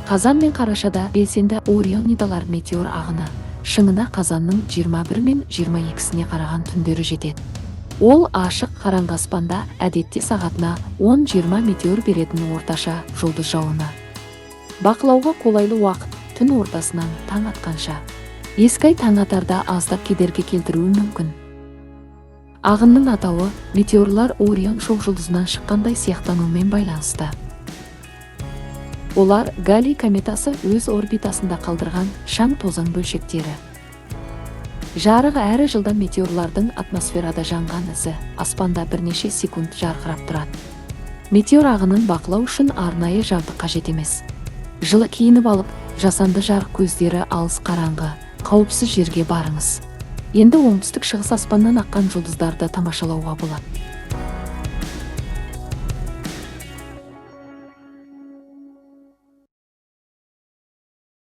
Қазан мен қарашада белсенді Орионидалар метеор ағыны шыңына қазанның 21 мен 22-сіне қараған түндері жетеді. Ол ашық қараңғы аспанда әдетте сағатына 10-20 метеор беретін орташа жұлдыз жауыны. Бақылауға қолайлы уақыт түн ортасынан таң атқанша. Ескі таң атарда аздап кедергі келтіруі мүмкін. Ағынның атауы метеорлар Орион шоқжұлдызынан шыққандай сияқтанумен байланысты. Олар Галлий кометасы өз орбитасында қалдырған шаң тозаң бөлшектері. Жарығы әр жылда метеорлардың атмосферада жанған ізі аспанда бірнеше секунд жарқырап тұрады. Метеор ағынын бақылау үшін арнайы жабдық қажет емес. Жылы киініп алып, жасанды жарық көздері алыс қараңғы, қауіпсіз жерге барыңыз. Енді оңтүстік шығыс аспаннан аққан жұлдыздарды тамашалауға болады.